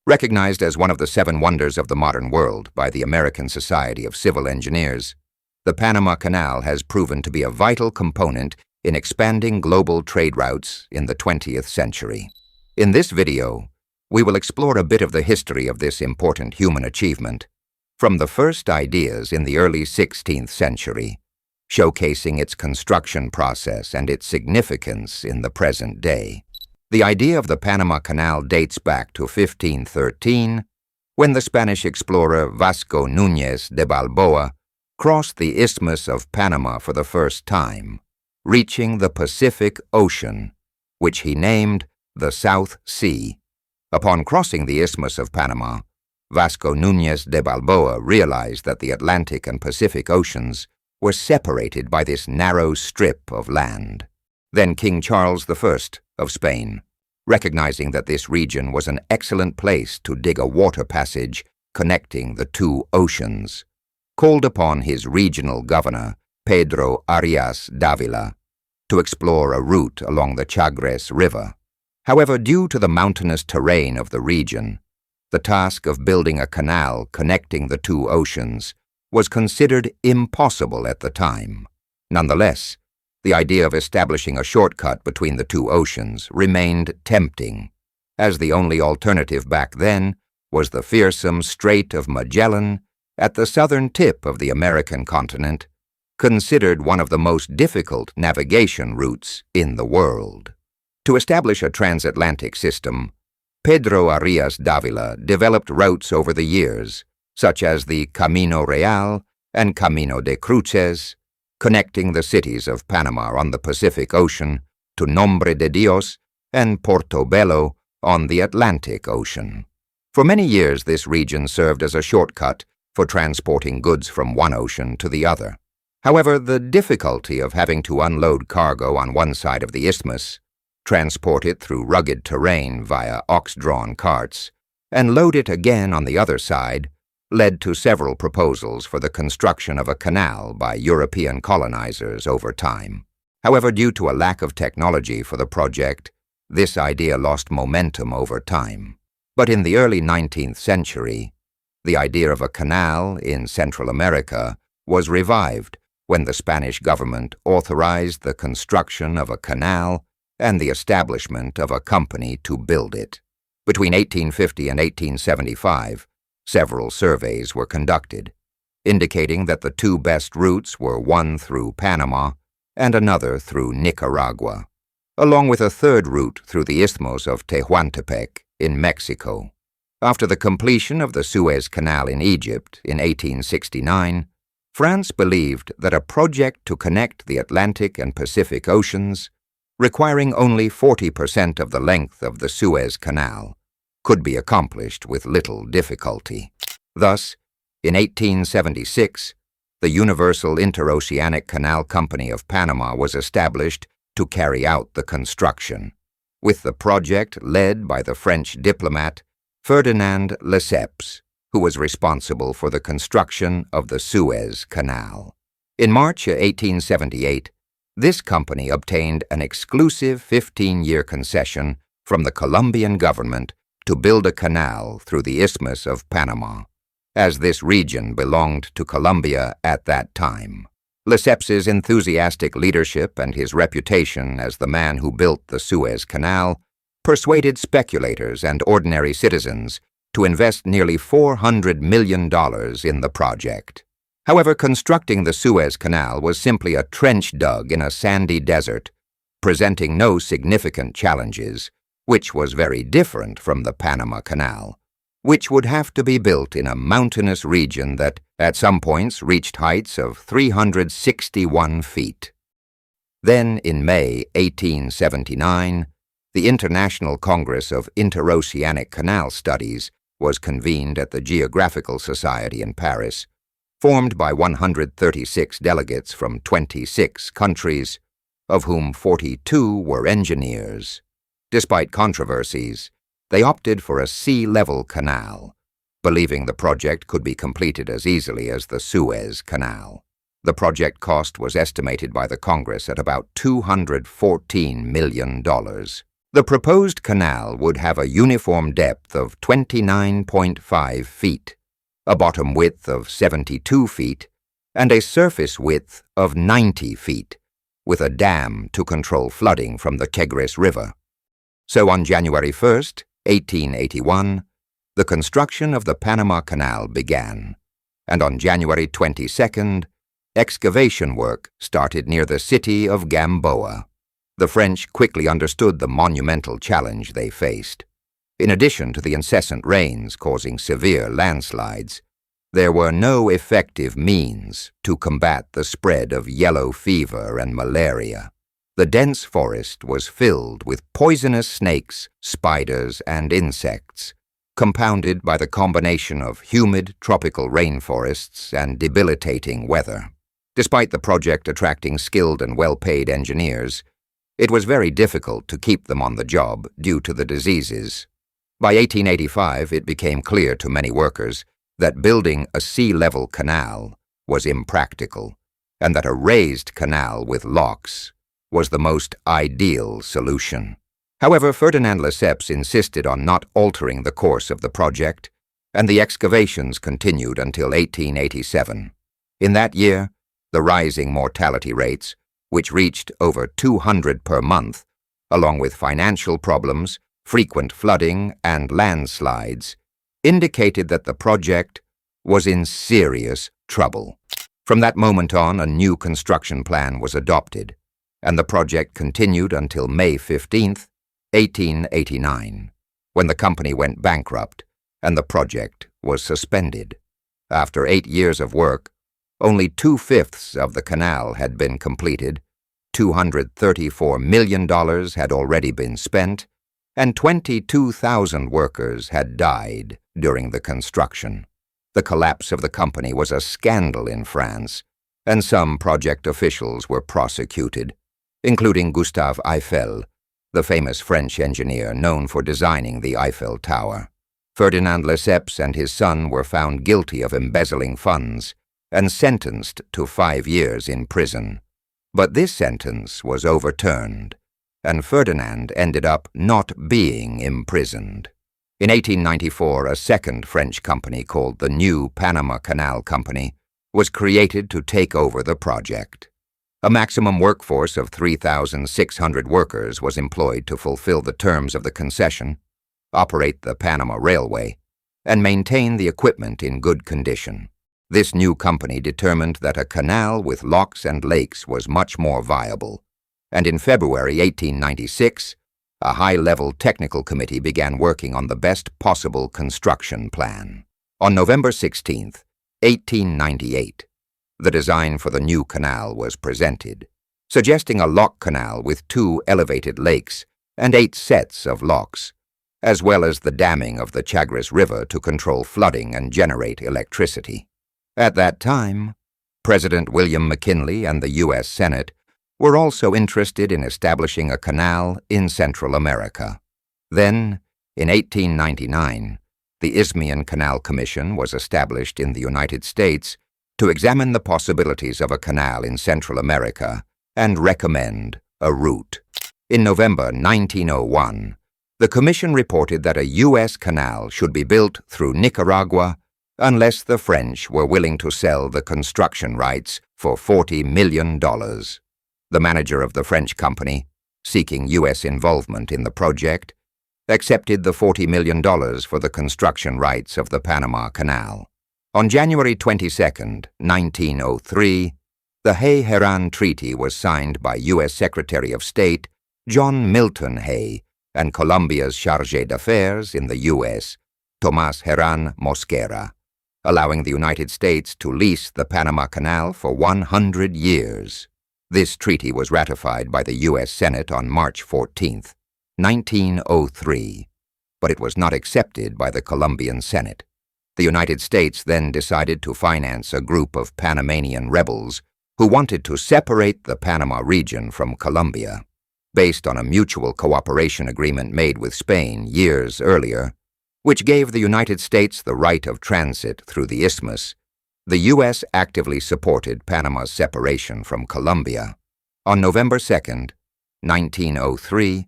Recognized as one of the 7 wonders of the modern world by the American Society of Civil Engineers, the Panama Canal has proven to be a vital component in expanding global trade routes in the 20th century. In this video, we will explore a bit of the history of this important human achievement, from the first ideas in the early 16th century, showcasing its construction process and its significance in the present day. The idea of the Panama Canal dates back to 1513, when the Spanish explorer Vasco Núñez de Balboa crossed the Isthmus of Panama for the first time, reaching the Pacific Ocean, which he named the South Sea. Upon crossing the Isthmus of Panama, Vasco Núñez de Balboa realized that the Atlantic and Pacific Oceans were separated by this narrow strip of land. Then King Charles I of Spain, recognizing that this region was an excellent place to dig a water passage connecting the 2 oceans, called upon his regional governor, Pedro Arias Dávila, to explore a route along the Chagres River. However, due to the mountainous terrain of the region, the task of building a canal connecting the 2 oceans was considered impossible at the time. Nonetheless, the idea of establishing a shortcut between the 2 oceans remained tempting, as the only alternative back then was the fearsome Strait of Magellan at the southern tip of the American continent, considered one of the most difficult navigation routes in the world. To establish a transatlantic system, Pedro Arias Dávila developed routes over the years, such as the Camino Real and Camino de Cruces, connecting the cities of Panama on the Pacific Ocean to Nombre de Dios and Portobelo on the Atlantic Ocean. For many years, this region served as a shortcut for transporting goods from one ocean to the other. However, the difficulty of having to unload cargo on one side of the isthmus, transport it through rugged terrain via ox-drawn carts, and load it again on the other side led to several proposals for the construction of a canal by European colonizers over time. However, due to a lack of technology for the project, this idea lost momentum over time. But in the early 19th century, the idea of a canal in Central America was revived when the Spanish government authorized the construction of a canal and the establishment of a company to build it. Between 1850 and 1875, several surveys were conducted, indicating that the 2 best routes were one through Panama and another through Nicaragua, along with a third route through the Isthmus of Tehuantepec in Mexico. After the completion of the Suez Canal in Egypt in 1869, France believed that a project to connect the Atlantic and Pacific Oceans, requiring only 40% of the length of the Suez Canal, could be accomplished with little difficulty. Thus, in 1876, the Universal Interoceanic Canal Company of Panama was established to carry out the construction, with the project led by the French diplomat Ferdinand Lesseps, who was responsible for the construction of the Suez Canal. In March 1878, this company obtained an exclusive 15-year concession from the Colombian government to build a canal through the Isthmus of Panama, as this region belonged to Colombia at that time. Lesseps's enthusiastic leadership and his reputation as the man who built the Suez Canal persuaded speculators and ordinary citizens to invest nearly $400 million in the project. However, constructing the Suez Canal was simply a trench dug in a sandy desert, presenting no significant challenges, which was very different from the Panama Canal, which would have to be built in a mountainous region that, at some points, reached heights of 361 feet. Then, in May 1879, the International Congress of Interoceanic Canal Studies was convened at the Geographical Society in Paris, formed by 136 delegates from 26 countries, of whom 42 were engineers. Despite controversies, they opted for a sea-level canal, believing the project could be completed as easily as the Suez Canal. The project cost was estimated by the Congress at about $214 million. The proposed canal would have a uniform depth of 29.5 feet, a bottom width of 72 feet, and a surface width of 90 feet, with a dam to control flooding from the Chagres River. So on January 1st, 1881, the construction of the Panama Canal began, and on January 22nd, excavation work started near the city of Gamboa. The French quickly understood the monumental challenge they faced. In addition to the incessant rains causing severe landslides, there were no effective means to combat the spread of yellow fever and malaria. The dense forest was filled with poisonous snakes, spiders, and insects, compounded by the combination of humid tropical rainforests and debilitating weather. Despite the project attracting skilled and well-paid engineers, it was very difficult to keep them on the job due to the diseases. By 1885, it became clear to many workers that building a sea-level canal was impractical, and that a raised canal with locks was the most ideal solution. However, Ferdinand Lesseps insisted on not altering the course of the project, and the excavations continued until 1887. In that year, the rising mortality rates, which reached over 200 per month, along with financial problems, frequent flooding, and landslides, indicated that the project was in serious trouble. From that moment on, a new construction plan was adopted, and the project continued until May 15, 1889, when the company went bankrupt and the project was suspended. After 8 years of work, only 2/5 of the canal had been completed, $234 million had already been spent, and 22,000 workers had died during the construction. The collapse of the company was a scandal in France, and some project officials were prosecuted, including Gustave Eiffel, the famous French engineer known for designing the Eiffel Tower. Ferdinand Lesseps and his son were found guilty of embezzling funds and sentenced to 5 years in prison. But this sentence was overturned, and Ferdinand ended up not being imprisoned. In 1894, a second French company called the New Panama Canal Company was created to take over the project. A maximum workforce of 3,600 workers was employed to fulfill the terms of the concession, operate the Panama Railway, and maintain the equipment in good condition. This new company determined that a canal with locks and lakes was much more viable, and in February 1896, a high-level technical committee began working on the best possible construction plan. On November 16, 1898, the design for the new canal was presented, suggesting a lock canal with 2 elevated lakes and 8 sets of locks, as well as the damming of the Chagres River to control flooding and generate electricity. At that time, President William McKinley and the U.S. Senate were also interested in establishing a canal in Central America. Then, in 1899, the Isthmian Canal Commission was established in the United States to examine the possibilities of a canal in Central America and recommend a route. In November 1901, the Commission reported that a U.S. canal should be built through Nicaragua unless the French were willing to sell the construction rights for $40 million. The manager of the French company, seeking U.S. involvement in the project, accepted the $40 million for the construction rights of the Panama Canal. On January 22, 1903, the Hay-Herran Treaty was signed by U.S. Secretary of State John Milton Hay and Colombia's chargé d'affaires in the U.S., Tomás Herrán Mosquera, allowing the United States to lease the Panama Canal for 100 years. This treaty was ratified by the U.S. Senate on March 14, 1903, but it was not accepted by the Colombian Senate. The United States then decided to finance a group of Panamanian rebels who wanted to separate the Panama region from Colombia. Based on a mutual cooperation agreement made with Spain years earlier, which gave the United States the right of transit through the isthmus, the U.S. actively supported Panama's separation from Colombia. On November 2, 1903,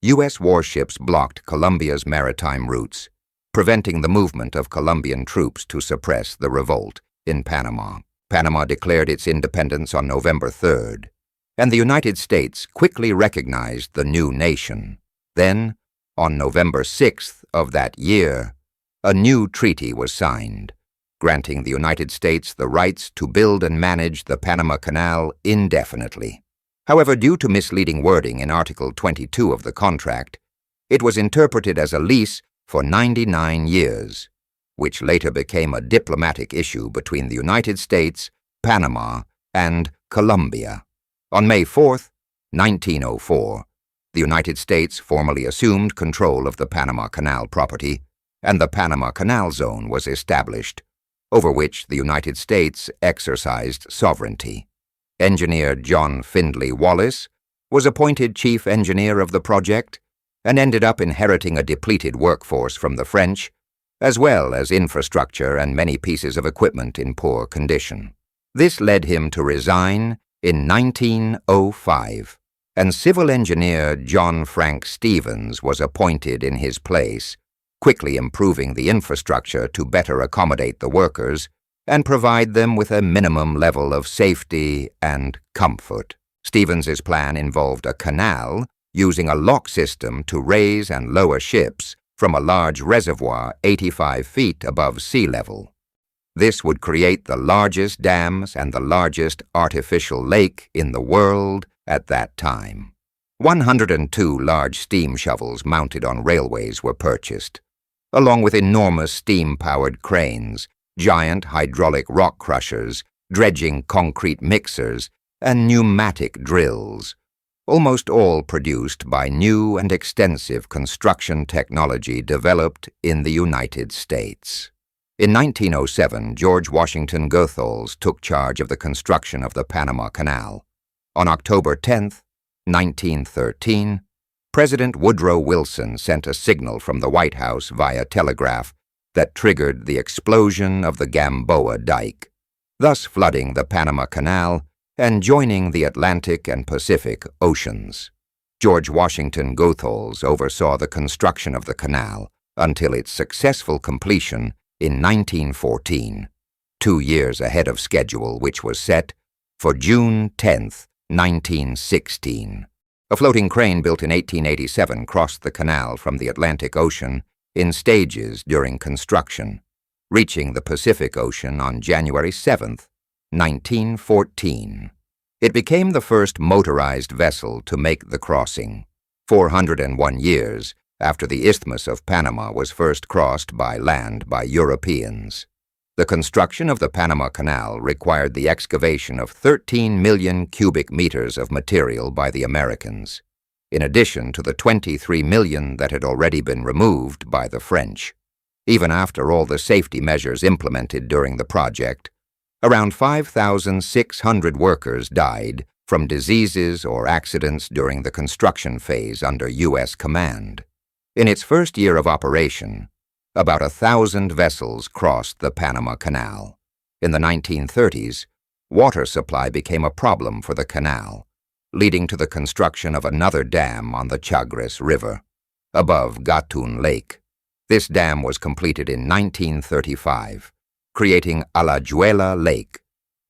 U.S. warships blocked Colombia's maritime routes, preventing the movement of Colombian troops to suppress the revolt in Panama. Panama declared its independence on November 3rd, and the United States quickly recognized the new nation. Then, on November 6th of that year, a new treaty was signed, granting the United States the rights to build and manage the Panama Canal indefinitely. However, due to misleading wording in Article 22 of the contract, it was interpreted as a lease for 99 years, which later became a diplomatic issue between the United States, Panama, and Colombia. On May 4, 1904, the United States formally assumed control of the Panama Canal property, and the Panama Canal Zone was established, over which the United States exercised sovereignty. Engineer John Findlay Wallace was appointed chief engineer of the project and ended up inheriting a depleted workforce from the French, as well as infrastructure and many pieces of equipment in poor condition. This led him to resign in 1905, and civil engineer John Frank Stevens was appointed in his place, quickly improving the infrastructure to better accommodate the workers and provide them with a minimum level of safety and comfort. Stevens's plan involved a canal using a lock system to raise and lower ships from a large reservoir 85 feet above sea level. This would create the largest dams and the largest artificial lake in the world at that time. 102 large steam shovels mounted on railways were purchased, along with enormous steam-powered cranes, giant hydraulic rock crushers, dredging concrete mixers, and pneumatic drills, almost all produced by new and extensive construction technology developed in the United States. In 1907, George Washington Goethals took charge of the construction of the Panama Canal. On October 10, 1913, President Woodrow Wilson sent a signal from the White House via telegraph that triggered the explosion of the Gamboa Dike, thus flooding the Panama Canal and joining the Atlantic and Pacific Oceans. George Washington Goethals oversaw the construction of the canal until its successful completion in 1914, 2 years ahead of schedule, which was set for June 10, 1916. A floating crane built in 1887 crossed the canal from the Atlantic Ocean in stages during construction, reaching the Pacific Ocean on January 7, 1914. It became the first motorized vessel to make the crossing, 401 years after the Isthmus of Panama was first crossed by land by Europeans. The construction of the Panama Canal required the excavation of 13 million cubic meters of material by the Americans, in addition to the 23 million that had already been removed by the French. Even after all the safety measures implemented during the project, around 5,600 workers died from diseases or accidents during the construction phase under U.S. command. In its first year of operation, about 1,000 vessels crossed the Panama Canal. In the 1930s, water supply became a problem for the canal, leading to the construction of another dam on the Chagres River, above Gatun Lake. This dam was completed in 1935, creating Alajuela Lake,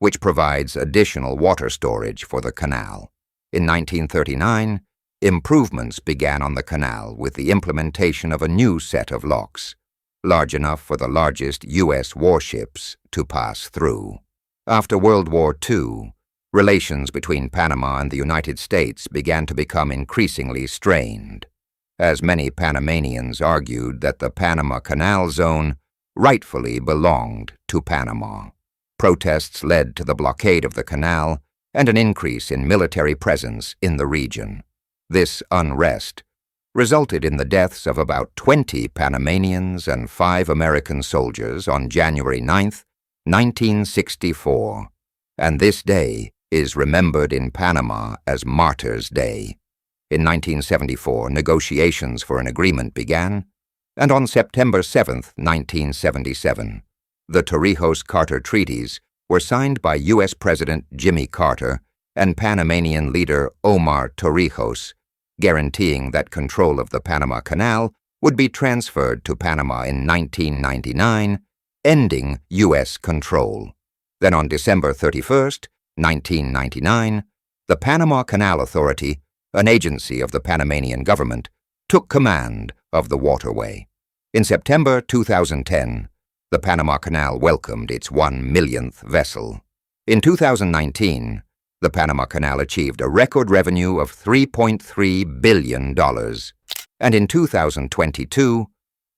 which provides additional water storage for the canal. In 1939, improvements began on the canal with the implementation of a new set of locks, large enough for the largest U.S. warships to pass through. After World War II, relations between Panama and the United States began to become increasingly strained, as many Panamanians argued that the Panama Canal Zone rightfully belonged to Panama. Protests led to the blockade of the canal and an increase in military presence in the region. This unrest resulted in the deaths of about 20 Panamanians and 5 American soldiers on January 9, 1964, and this day is remembered in Panama as Martyrs' Day. In 1974, negotiations for an agreement began, and on September 7, 1977, the Torrijos-Carter Treaties were signed by U.S. President Jimmy Carter and Panamanian leader Omar Torrijos, guaranteeing that control of the Panama Canal would be transferred to Panama in 1999, ending U.S. control. Then on December 31, 1999, the Panama Canal Authority, an agency of the Panamanian government, took command of the waterway. In September 2010, the Panama Canal welcomed its 1 millionth vessel. In 2019, the Panama Canal achieved a record revenue of $3.3 billion. And in 2022,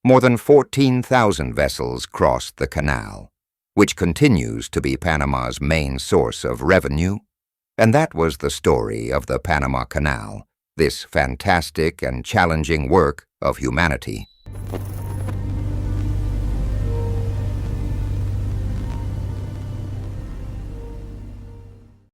more than 14,000 vessels crossed the canal, which continues to be Panama's main source of revenue. And that was the story of the Panama Canal, this fantastic and challenging work of humanity.